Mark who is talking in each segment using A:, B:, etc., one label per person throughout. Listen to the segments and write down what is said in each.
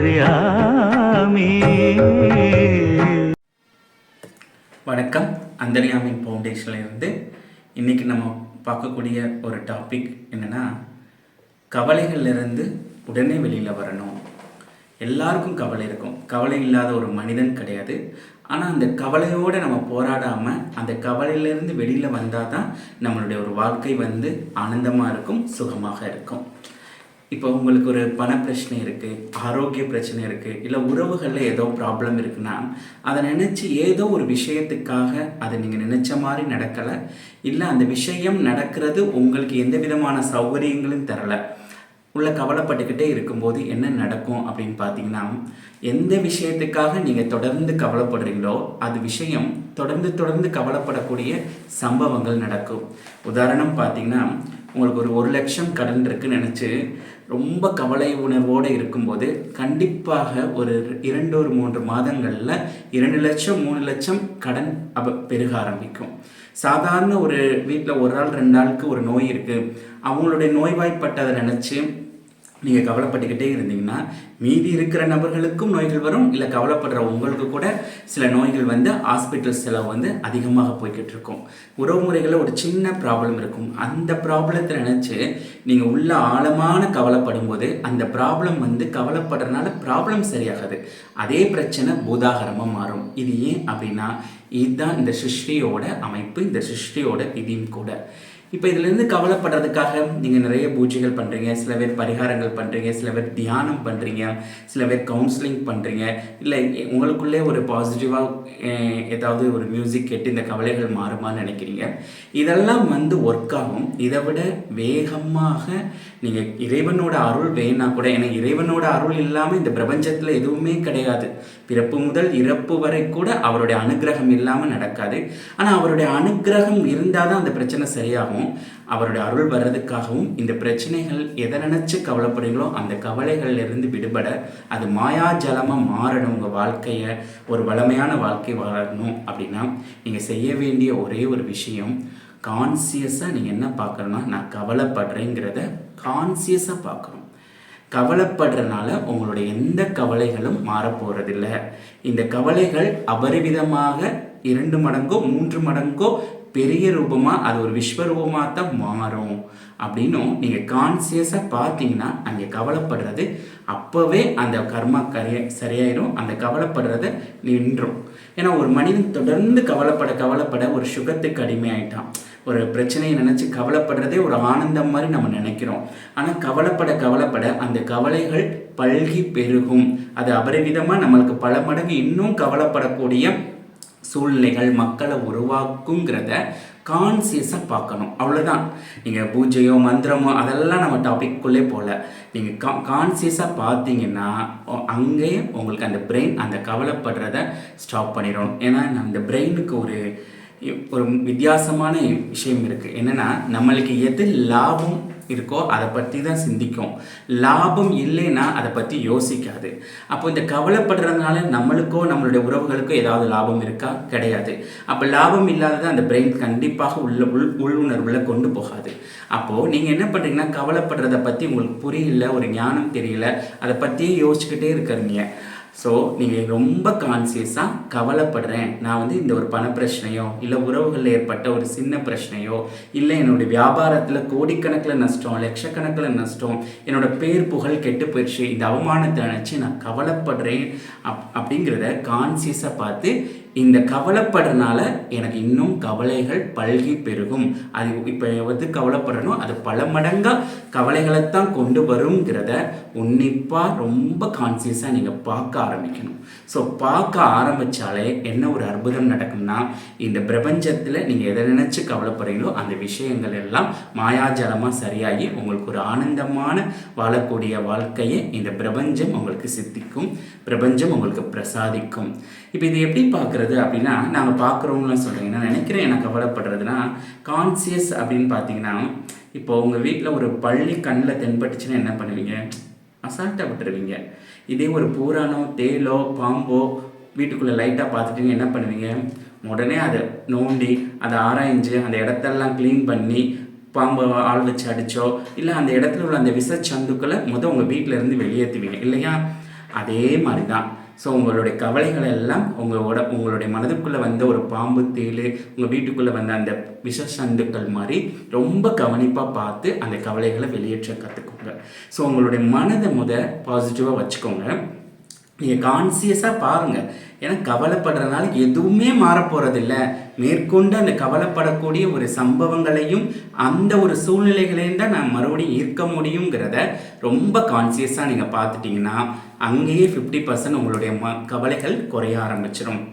A: அந்தர்யாமி.
B: வணக்கம். அந்தர்யாமின் ஃபவுண்டேஷனில் இருந்து இன்றைக்கி நம்ம பார்க்கக்கூடிய ஒரு டாபிக் என்னென்னா, கவலைகள்லேருந்து உடனே வெளியில் வரணும். எல்லாருக்கும் கவலை இருக்கும், கவலை இல்லாத ஒரு மனிதன் கிடையாது. ஆனால் அந்த கவலையோடு நம்ம போராடாமல் அந்த கவலையிலேருந்து வெளியில் வந்தால் தான் நம்மளுடைய ஒரு வாழ்க்கை ஆனந்தமாக இருக்கும், சுகமாக இருக்கும். இப்போ உங்களுக்கு ஒரு பண பிரச்சனை இருக்குது, ஆரோக்கிய பிரச்சனை இருக்குது, இல்லை உறவுகளில் ஏதோ ப்ராப்ளம் இருக்குன்னா அதை நினச்சி ஏதோ ஒரு விஷயத்துக்காக அதை நீங்கள் நினச்ச மாதிரி நடக்கலை, இல்லை அந்த விஷயம் நடக்கிறது உங்களுக்கு எந்த விதமான சௌகரியங்களும் தரலை, உள்ள கவலைப்பட்டுக்கிட்டே இருக்கும்போது என்ன நடக்கும் அப்படின்னு பார்த்தீங்கன்னா, எந்த விஷயத்துக்காக நீங்கள் தொடர்ந்து கவலைப்படுறீங்களோ அது விஷயம் தொடர்ந்து கவலைப்படக்கூடிய சம்பவங்கள் நடக்கும். உதாரணம் பார்த்தீங்கன்னா, உங்களுக்கு ஒரு 1 லட்சம் கடன் இருக்குன்னு நினச்சி ரொம்ப கவலை உணர்வோடு இருக்கும்போது கண்டிப்பாக ஒரு 2-3 மாதங்களில் 2 லட்சம் 3 லட்சம் கடன் பெருக ஆரம்பிக்கும். சாதாரண ஒரு வீட்டில் 1 ஆள் 2 ஆளுக்கு ஒரு நோய் இருக்குது, அவங்களுடைய நோய்வாய்ப்பட்டதை நினச்சி நீங்கள் கவலைப்பட்டுக்கிட்டே இருந்தீங்கன்னா மீதி இருக்கிற நபர்களுக்கும் நோய்கள் வரும், இல்லை கவலைப்படுற உங்களுக்கு கூட சில நோய்கள் ஹாஸ்பிட்டல் செலவு அதிகமாக போய்கிட்டு இருக்கும். உறவுமுறைகளில் ஒரு சின்ன ப்ராப்ளம் இருக்கும், அந்த ப்ராப்ளத்தை நினச்சி நீங்கள் உள்ள ஆழமான கவலைப்படும் போது அந்த ப்ராப்ளம் கவலைப்படுறதுனால ப்ராப்ளம் சரியாகாது, அதே பிரச்சனை பூதாகரமாக மாறும். இது ஏன் அப்படின்னா, இதுதான் இந்த சிருஷ்டியோட அமைப்பு, இந்த சிருஷ்டியோட விதியும் கூட. இப்போ இதிலேருந்து கவலைப்படுறதுக்காக நீங்கள் நிறைய பூஜைகள் பண்ணுறீங்க, சில பேர் பரிகாரங்கள் பண்ணுறீங்க, சில பேர் தியானம் பண்ணுறீங்க, சில பேர் கவுன்சிலிங் பண்ணுறீங்க, இல்லை உங்களுக்குள்ளே ஒரு பாசிட்டிவாக ஏதாவது ஒரு மியூசிக் கேட்டு இந்த கவலைகள் மாறுமான்னு நினைக்கிறீங்க. இதெல்லாம் ஒர்க் ஆகும். இதை விட வேகமாக நீங்கள் இறைவனோட அருள் வேணா கூட, ஏன்னா இறைவனோட அருள் இல்லாமல் இந்த பிரபஞ்சத்தில் எதுவுமே கிடையாது. பிறப்பு முதல் இறப்பு வரை கூட அவருடைய அனுகிரகம் இல்லாமல் நடக்காது. ஆனால் அவருடைய அனுகிரகம் இருந்தால் தான் அந்த பிரச்சனை சரியாகும். அவருடைய அருள் வர்றதுக்காகவும் இந்த பிரச்சனைகள் எதை நினைச்சு கவலைப்படுறீங்களோ அந்த கவலைகள்லேருந்து விடுபட, அது மாயாஜலமாக மாறணும், உங்கள் வாழ்க்கையை ஒரு வளமையான வாழ்க்கை வாழணும் அப்படின்னா நீங்கள் செய்ய வேண்டிய ஒரே ஒரு விஷயம், கான்சியஸாக நீங்கள் என்ன பார்க்கணும்னா, நான் கவலைப்படுறேங்கிறத கான்சியஸாக பார்க்கணும். கவலைப்படுறதுனால உங்களுடைய எந்த கவலைகளும் மாறப்போகிறதில்ல. இந்த கவலைகள் அபரிவிதமாக 2 மடங்கோ 3 மடங்கோ பெரிய ரூபமாக, அது ஒரு விஸ்வரூபமாக தான் மாறும் அப்படின்னும் நீங்கள் கான்சியஸாக பார்த்தீங்கன்னா அங்கே கவலைப்படுறது அப்போவே அந்த கர்மா சரியாயிடும், அந்த கவலைப்படுறத நின்றும். ஏன்னா ஒரு மனிதன் தொடர்ந்து கவலைப்பட ஒரு சுகத்துக்கு அடிமையாயிட்டான். ஒரு பிரச்சனையை நினச்சி கவலைப்படுறதே ஒரு ஆனந்தம் மாதிரி நம்ம நினைக்கிறோம். ஆனால் கவலைப்பட அந்த கவலைகள் பல்கி பெருகும். அது அபரிவிதமாக நம்மளுக்கு பல மடங்கு இன்னும் கவலைப்படக்கூடிய சூழ்நிலைகள் மக்களை உருவாக்குங்கிறத கான்சியஸாக பார்க்கணும். அவ்வளோதான். நீங்கள் பூஜையோ மந்திரமோ அதெல்லாம் நம்ம டாபிக்குள்ளே போகல. நீங்கள் கான்சியஸாக பார்த்தீங்கன்னா அங்கேயே உங்களுக்கு அந்த பிரெயின் அந்த கவலைப்படுறத ஸ்டாப் பண்ணிடணும். ஏன்னா அந்த பிரெயினுக்கு ஒரு வித்தியாசமான விஷயம் இருக்குது. என்னென்னா, நம்மளுக்கு எது லாபம் இருக்கோ அதை பற்றி தான் சிந்திக்கும், லாபம் இல்லைன்னா அதை பற்றி யோசிக்காது. அப்போ இந்த கவலைப்படுறதுனால நம்மளுக்கோ நம்மளுடைய உறவுகளுக்கோ ஏதாவது லாபம் இருக்கா? கிடையாது. அப்போ லாபம் இல்லாதது அந்த பிரெயின் கண்டிப்பாக உள்ளுணர்வுல கொண்டு போகாது. அப்போது நீங்கள் என்ன பண்ணுறீங்கன்னா, கவலைப்படுறதை பற்றி உங்களுக்கு புரியல, ஒரு ஞானம் தெரியல, அதை பற்றியே யோசிச்சுக்கிட்டே இருக்கிறீங்க. ஸோ நீங்கள் ரொம்ப கான்சியஸாக கவலைப்படுறேன், நான் இந்த ஒரு பண பிரச்சனையோ, இல்லை உறவுகளில் ஏற்பட்ட ஒரு சின்ன பிரச்சனையோ, இல்லை என்னுடைய வியாபாரத்தில் கோடிக்கணக்கில் நஷ்டம், லட்சக்கணக்கில் நஷ்டம், என்னோட பேர் புகழ் கெட்டு போயிடுச்சு, இந்த அவமானத்தை நினச்சி நான் கவலைப்படுறேன் அப்படிங்கிறத கான்சியஸாக பார்த்து, இந்த கவலைப்படுறதுனால எனக்கு இன்னும் கவலைகள் பல்கி பெருகும், அது இப்போ கவலைப்படுறனோ அது பல மடங்காக கவலைகளைத்தான் கொண்டு வருங்கிறத உன்னிப்பாக ரொம்ப கான்சியஸாக நீங்கள் பார்க்க ஆரம்பிக்கணும். ஸோ பார்க்க ஆரம்பித்தாலே என்ன ஒரு அற்புதம் நடக்கும்னா, இந்த பிரபஞ்சத்தில் நீங்கள் எதை நினச்சி கவலைப்படுறீங்களோ அந்த விஷயங்கள் எல்லாம் மாயாஜலமாக சரியாகி உங்களுக்கு ஒரு ஆனந்தமான வாழக்கூடிய வாழ்க்கையை இந்த பிரபஞ்சம் உங்களுக்கு சித்திக்கும், பிரபஞ்சம் உங்களுக்கு பிரசாதிக்கும். இப்போ இது எப்படி பார்க்குறது அப்படின்னா, நாங்கள் பார்க்குறோம்னு சொல்கிறீங்க, நான் நினைக்கிறேன் எனக்கு கவலைப்படுறதுனா கான்சியஸ் அப்படின்னு பார்த்தீங்கன்னா, இப்போ உங்கள் வீட்டில் ஒரு பள்ளி கண்ணில் தென்பட்டுச்சுன்னா என்ன பண்ணுவீங்க? அசால்ட்டாக விட்டுருவீங்க. இதே ஒரு பூரானோ தேலோ பாம்போ வீட்டுக்குள்ளே லைட்டாக பார்த்துட்டீங்க என்ன பண்ணுவீங்க? உடனே அதை நோண்டி அதை ஆராய்ஞ்சு அந்த இடத்தெல்லாம் க்ளீன் பண்ணி பாம்பை ஆள் வச்சு அடித்தோ இல்லை அந்த இடத்துல உள்ள அந்த விஷச்சந்துக்களை உங்கள் வீட்டில் இருந்து வெளியேற்றுவீங்க இல்லையா? அதே மாதிரி தான். ஸோ உங்களுடைய கவலைகள் எல்லாம் உங்களுடைய மனதுக்குள்ளே வந்த ஒரு பாம்பு தேள், உங்கள் வீட்டுக்குள்ளே வந்த அந்த விஷசந்துக்கள் மாதிரி ரொம்ப கவனிப்பாக பார்த்து அந்த கவலைகளை வெளியேற்ற கற்றுக்கோங்க. ஸோ உங்களுடைய மனதை பாசிட்டிவாக வச்சுக்கோங்க. நீங்கள் கான்சியஸாக பாருங்கள். ஏன்னா கவலைப்படுறதுனால எதுவுமே மாறப்போகிறதில்ல. மேற்கொண்டு அந்த கவலைப்படக்கூடிய ஒரு சம்பவங்களையும் அந்த ஒரு சூழ்நிலைகளையும் தான் நான் மறுபடியும் ஈர்க்க முடியுங்கிறத ரொம்ப கான்சியஸாக நீங்கள் பார்த்துட்டிங்கன்னா அங்கேயே 50% உங்களுடைய கவலைகள் குறைய ஆரம்பிச்சிடும்.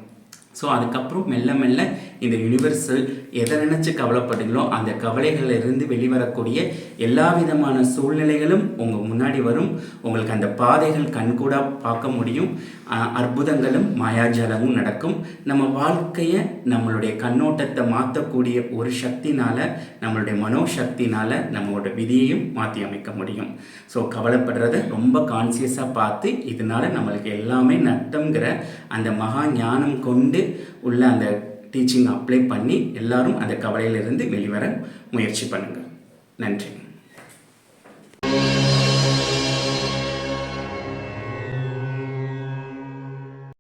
B: ஸோ அதுக்கப்புறம் மெல்ல மெல்ல இந்த யூனிவர்சல் எதை நினச்சி கவலைப்படுங்களோ அந்த கவலைகளிலிருந்து வெளிவரக்கூடிய எல்லா விதமான சூழ்நிலைகளும் உங்கள் முன்னாடி வரும். உங்களுக்கு அந்த பாதைகள் கண்கூட பார்க்க முடியும். அற்புதங்களும் மாயாஜாலமும் நடக்கும். நம்ம வாழ்க்கையை நம்மளுடைய கண்ணோட்டத்தை மாற்றக்கூடிய ஒரு சக்தினால், நம்மளுடைய மனோசக்தினால் நம்மளோட விதியையும் மாற்றி அமைக்க முடியும். ஸோ கவலைப்படுறத ரொம்ப கான்சியஸாக பார்த்து இதனால் நம்மளுக்கு எல்லாமே நட்டம்ங்கிற அந்த மகா ஞானம் கொண்டு உள்ள அந்த டீச்சிங் அப்ளை பண்ணி எல்லாரும் அந்த கவலையிலிருந்து வெளிவர முயற்சி பண்ணுங்கள். நன்றி.